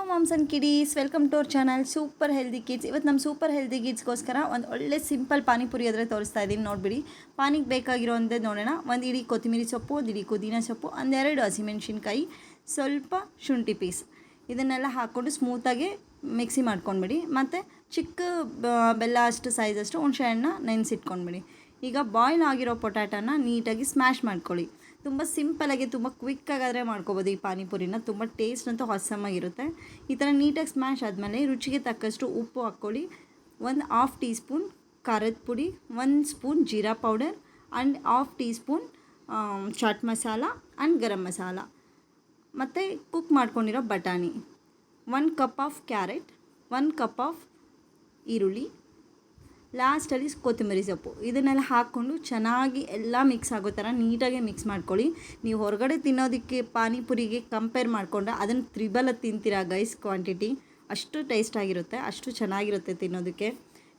Moms and kiddies, welcome to our channel super healthy kids. ಇವತ್ತು ನಮ್ಮ super healthy ಕಿಡ್ಸ್ಗೋಸ್ಕರ ಒಂದು ಒಳ್ಳೆ ಸಿಂಪಲ್ ಪಾನಿಪುರಿ ಆದರೆ ತೋರಿಸ್ತಾ ಇದ್ದೀನಿ. ನೋಡಿಬಿಡಿ, ಪಾನಿಗೆ ಬೇಕಾಗಿರೋಂಥದ್ದು ನೋಡೋಣ. ಒಂದು ಇಡೀ ಕೊತ್ತಂಬರಿ ಸೊಪ್ಪು, ಒಂದು ಇಡೀ ಪುದೀನ ಸೊಪ್ಪು, ಒಂದೆರಡು ಹಸಿಮೆಣ್ಸಿನ್ಕಾಯಿ, ಸ್ವಲ್ಪ ಶುಂಠಿ ಪೀಸ್, ಇದನ್ನೆಲ್ಲ ಹಾಕ್ಕೊಂಡು ಸ್ಮೂತಾಗಿ ಮಿಕ್ಸಿ ಮಾಡ್ಕೊಂಡ್ಬಿಡಿ. ಮತ್ತು ಚಿಕ್ಕ ಬೆಲ್ಲ ಅಷ್ಟು ಸೈಜಷ್ಟು ಹುಣಸೆಹಣ್ಣ ನೆನೆಸಿಟ್ಕೊಂಡ್ಬಿಡಿ. ಈಗ ಬಾಯ್ಲ್ ಆಗಿರೋ ಪೊಟ್ಯಾಟೋನ ನೀಟಾಗಿ ಸ್ಮ್ಯಾಶ್ ಮಾಡ್ಕೊಳ್ಳಿ. ತುಂಬ ಸಿಂಪಲಾಗಿ ತುಂಬ ಕ್ವಿಕ್ಕಾಗಾದರೆ ಮಾಡ್ಕೊಬೋದು ಈ ಪಾನಿಪುರಿನ. ತುಂಬ ಟೇಸ್ಟ್ ಅಂತೂ ಹಾಸಮಾಗಿರುತ್ತೆ. ಈ ಥರ ನೀಟಾಗಿ ಸ್ಮ್ಯಾಶ್ ಆದಮೇಲೆ ರುಚಿಗೆ ತಕ್ಕಷ್ಟು ಉಪ್ಪು ಹಾಕ್ಕೊಳ್ಳಿ. 1/2 ಟೀ ಸ್ಪೂನ್ ಖಾರದ ಪುಡಿ, 1 spoon jeera powder and 1/2 teaspoon chaat masala and garam masala, ಮತ್ತು ಕುಕ್ ಮಾಡ್ಕೊಂಡಿರೋ ಬಟಾಣಿ, 1 cup of carrot, 1 cup of ಈರುಳ್ಳಿ, ಲಾಸ್ಟಲ್ಲಿ ಕೊತ್ತಂಬರಿ ಸೊಪ್ಪು, ಇದನ್ನೆಲ್ಲ ಹಾಕ್ಕೊಂಡು ಚೆನ್ನಾಗಿ ಎಲ್ಲ ಮಿಕ್ಸ್ ಆಗೋ ಥರ ನೀಟಾಗಿ ಮಿಕ್ಸ್ ಮಾಡ್ಕೊಳ್ಳಿ. ನೀವು ಹೊರಗಡೆ ತಿನ್ನೋದಕ್ಕೆ ಪಾನಿಪುರಿಗೆ ಕಂಪೇರ್ ಮಾಡಿಕೊಂಡ್ರೆ ಅದನ್ನು ತ್ರಿಬಲ ತಿಂತೀರಾ ಗೈಸ್. ಕ್ವಾಂಟಿಟಿ ಅಷ್ಟು ಟೇಸ್ಟಾಗಿರುತ್ತೆ, ಅಷ್ಟು ಚೆನ್ನಾಗಿರುತ್ತೆ ತಿನ್ನೋದಕ್ಕೆ.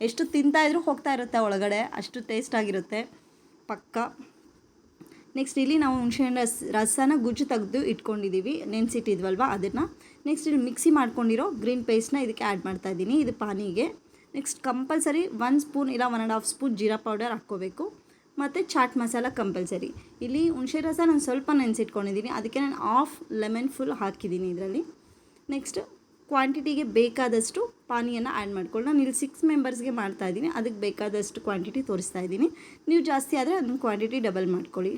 ಎಷ್ಟು ತಿಂತಾಯಿದ್ರೂ ಹೋಗ್ತಾ ಇರುತ್ತೆ ಒಳಗಡೆ, ಅಷ್ಟು ಟೇಸ್ಟಾಗಿರುತ್ತೆ ಪಕ್ಕ. ನೆಕ್ಸ್ಟ್ ಇಲ್ಲಿ ನಾವು ಹುಣಸೆಹಣ್ಣು ರಸನ ಗುಜ್ಜು ತೆಗೆದು ಇಟ್ಕೊಂಡಿದ್ದೀವಿ, ನೆನೆಸಿಟ್ಟಿದ್ವಲ್ವ ಅದನ್ನು. ನೆಕ್ಸ್ಟ್ ಇಲ್ಲಿ ಮಿಕ್ಸಿ ಮಾಡ್ಕೊಂಡಿರೋ ಗ್ರೀನ್ ಪೇಸ್ಟ್ನ ಇದಕ್ಕೆ ಆ್ಯಡ್ ಮಾಡ್ತಾಯಿದ್ದೀನಿ, ಇದು ಪಾನಿಗೆ. ನೆಕ್ಸ್ಟ್ ಕಂಪಲ್ಸರಿ 1 ಸ್ಪೂನ್ ಇಲ್ಲ 1.5 ಸ್ಪೂನ್ ಜೀರಾ ಪೌಡರ್ ಹಾಕ್ಕೋಬೇಕು, ಮತ್ತು ಚಾಟ್ ಮಸಾಲ ಕಂಪಲ್ಸರಿ. ಇಲ್ಲಿ ಹುಣಸೆ ರಸ ನಾನು ಸ್ವಲ್ಪ ನೆನೆಸಿಟ್ಕೊಂಡಿದ್ದೀನಿ, ಅದಕ್ಕೆ ನಾನು 1/2 ಲೆಮನ್ ಫುಲ್ ಹಾಕಿದ್ದೀನಿ ಇದರಲ್ಲಿ. ನೆಕ್ಸ್ಟ್ ಕ್ವಾಂಟಿಟಿಗೆ ಬೇಕಾದಷ್ಟು ಪಾನಿಯನ್ನು ಆ್ಯಡ್ ಮಾಡ್ಕೊಳ್ಳಿ. ನಾನು ಇಲ್ಲಿ 6 ಮೆಂಬರ್ಸ್ಗೆ ಮಾಡ್ತಾಯಿದ್ದೀನಿ, ಅದಕ್ಕೆ ಬೇಕಾದಷ್ಟು ಕ್ವಾಂಟಿಟಿ ತೋರಿಸ್ತಾ ಇದ್ದೀನಿ. ನೀವು ಜಾಸ್ತಿ ಆದರೆ ಅದನ್ನ ಕ್ವಾಂಟಿಟಿ ಡಬಲ್ ಮಾಡ್ಕೊಳ್ಳಿ.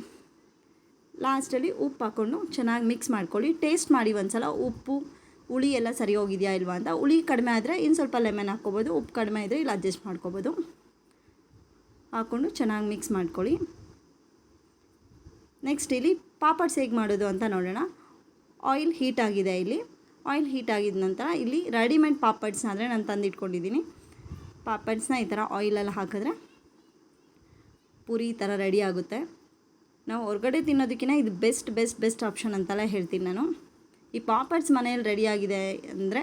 ಲಾಸ್ಟಲ್ಲಿ ಉಪ್ಪು ಹಾಕ್ಕೊಂಡು ಚೆನ್ನಾಗಿ ಮಿಕ್ಸ್ ಮಾಡ್ಕೊಳ್ಳಿ. ಟೇಸ್ಟ್ ಮಾಡಿ ಒಂದ್ಸಲ ಉಪ್ಪು ಹುಳಿ ಎಲ್ಲ ಸರಿ ಹೋಗಿದೆಯಾ ಇಲ್ವಾ ಅಂತ. ಹುಳಿ ಕಡಿಮೆ ಆದರೆ ಇನ್ನು ಸ್ವಲ್ಪ ಲೆಮನ್ ಹಾಕ್ಕೊಬೋದು, ಉಪ್ಪು ಕಡಿಮೆ ಇದ್ದರೆ ಇಲ್ಲಿ ಅಡ್ಜಸ್ಟ್ ಮಾಡ್ಕೊಬೋದು. ಹಾಕ್ಕೊಂಡು ಚೆನ್ನಾಗಿ ಮಿಕ್ಸ್ ಮಾಡ್ಕೊಳ್ಳಿ. ನೆಕ್ಸ್ಟ್ ಇಲ್ಲಿ ಪಾಪಡ್ಸ್ ಹೇಗೆ ಮಾಡೋದು ಅಂತ ನೋಡೋಣ. ಆಯಿಲ್ ಹೀಟ್ ಆಗಿದೆ. ಇಲ್ಲಿ ಆಯಿಲ್ ಹೀಟ್ ಆಗಿದ ನಂತರ ಇಲ್ಲಿ ರೆಡಿಮೇಡ್ ಪಾಪಡ್ಸ್ನ ಅಂದರೆ ನಾನು ತಂದಿಟ್ಕೊಂಡಿದ್ದೀನಿ. ಪಾಪಡ್ಸ್ನ ಈ ಥರ ಆಯಿಲೆಲ್ಲ ಹಾಕಿದ್ರೆ ಪೂರಿ ಈ ಥರ ರೆಡಿ ಆಗುತ್ತೆ. ನಾವು ಹೊರಗಡೆ ತಿನ್ನೋದಕ್ಕಿಂತ ಇದು ಬೆಸ್ಟ್ ಆಪ್ಷನ್ ಅಂತೆಲ್ಲ ಹೇಳ್ತೀನಿ ನಾನು. ಈ ಪಾಪಡ್ಸ್ ಮನೆಯಲ್ಲಿ ರೆಡಿಯಾಗಿದೆ ಅಂದರೆ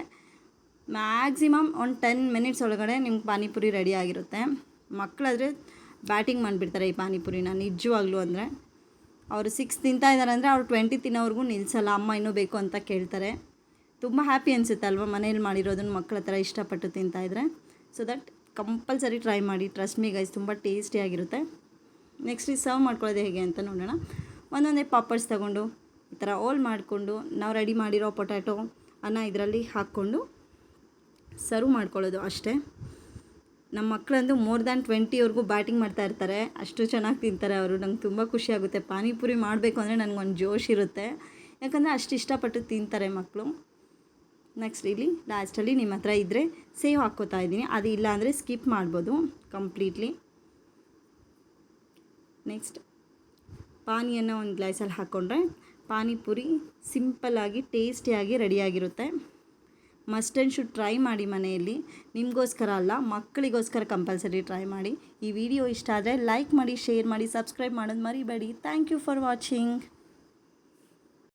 ಮ್ಯಾಕ್ಸಿಮಮ್ ಒಂದು 10 ಮಿನಿಟ್ಸ್ ಒಳಗಡೆ ನಿಮ್ಗೆ ಪಾನಿಪುರಿ ರೆಡಿ ಆಗಿರುತ್ತೆ. ಮಕ್ಕಳಾದರೆ ಬ್ಯಾಟಿಂಗ್ ಮಾಡಿಬಿಡ್ತಾರೆ ಈ ಪಾನಿಪುರಿನ, ನಿಜವಾಗ್ಲೂ. ಅಂದರೆ ಅವರು 6 ತಿಂತಾ ಇದ್ದಾರೆ ಅಂದರೆ ಅವ್ರು 20 ತಿನ್ನೋವ್ರಿಗೂ ನಿಲ್ಲಿಸಲ್ಲ. ಅಮ್ಮ ಇನ್ನೂ ಬೇಕು ಅಂತ ಕೇಳ್ತಾರೆ. ತುಂಬ ಹ್ಯಾಪಿ ಅನಿಸುತ್ತೆ ಅಲ್ವಾ ಮನೇಲಿ ಮಾಡಿರೋದನ್ನು ಮಕ್ಕಳ ಥರ ಇಷ್ಟಪಟ್ಟು ತಿಂತಾಯಿದ್ರೆ. ಸೊ ದಟ್ ಕಂಪಲ್ಸರಿ ಟ್ರೈ ಮಾಡಿ, ಟ್ರಸ್ಟ್ ಮೀ ಗೈಸ್, ತುಂಬ ಟೇಸ್ಟಿಯಾಗಿರುತ್ತೆ. ನೆಕ್ಸ್ಟ್ ಇದು ಸರ್ವ್ ಮಾಡ್ಕೊಳ್ಳೋದು ಹೇಗೆ ಅಂತ ನೋಡೋಣ. ಒಂದೊಂದೇ ಪಾಪಡ್ಸ್ ತೊಗೊಂಡು ಈ ಥರ ಓಲ್ ಮಾಡಿಕೊಂಡು ನಾವು ರೆಡಿ ಮಾಡಿರೋ ಪೊಟ್ಯಾಟೊ ಅನ್ನ ಇದರಲ್ಲಿ ಹಾಕ್ಕೊಂಡು ಸರ್ವ್ ಮಾಡ್ಕೊಳ್ಳೋದು ಅಷ್ಟೇ. ನಮ್ಮ ಮಕ್ಕಳಂದು ಮೋರ್ ದ್ಯಾನ್ 20ವರೆಗೂ ಬ್ಯಾಟಿಂಗ್ ಮಾಡ್ತಾ ಇರ್ತಾರೆ, ಅಷ್ಟು ಚೆನ್ನಾಗಿ ತಿಂತಾರೆ ಅವರು. ನಂಗೆ ತುಂಬ ಖುಷಿಯಾಗುತ್ತೆ. ಪಾನಿಪುರಿ ಮಾಡಬೇಕು ಅಂದರೆ ನನಗೊಂದು ಜೋಶ್ ಇರುತ್ತೆ, ಯಾಕಂದರೆ ಅಷ್ಟು ಇಷ್ಟಪಟ್ಟು ತಿಂತಾರೆ ಮಕ್ಕಳು. ನೆಕ್ಸ್ಟ್ ಇಲ್ಲಿ ಲಾಸ್ಟಲ್ಲಿ ನಿಮ್ಮ ಹತ್ರ ಇದ್ದರೆ ಸೇವ್ ಹಾಕ್ಕೋತಾ ಇದ್ದೀನಿ, ಅದು ಇಲ್ಲ ಅಂದರೆ ಸ್ಕಿಪ್ ಮಾಡ್ಬೋದು ಕಂಪ್ಲೀಟ್ಲಿ. ನೆಕ್ಸ್ಟ್ ಪಾನಿಯನ್ನು ಒಂದು ಗ್ಲಾಸಲ್ಲಿ ಹಾಕ್ಕೊಂಡ್ರೆ ಪಾನಿಪುರಿ ಸಿಂಪಲ್ಲಾಗಿ ಟೇಸ್ಟಿಯಾಗಿ ರೆಡಿಯಾಗಿರುತ್ತೆ. ಮಸ್ಟ್ ಆ್ಯಂಡ್ ಶುಡ್ ಟ್ರೈ ಮಾಡಿ ಮನೆಯಲ್ಲಿ. ನಿಮಗೋಸ್ಕರ ಅಲ್ಲ, ಮಕ್ಕಳಿಗೋಸ್ಕರ ಕಂಪಲ್ಸರಿ ಟ್ರೈ ಮಾಡಿ. ಈ ವಿಡಿಯೋ ಇಷ್ಟ ಆದರೆ ಲೈಕ್ ಮಾಡಿ, ಶೇರ್ ಮಾಡಿ, ಸಬ್ಸ್ಕ್ರೈಬ್ ಮಾಡೋದು ಮರಿಬೇಡಿ. Thank you for watching.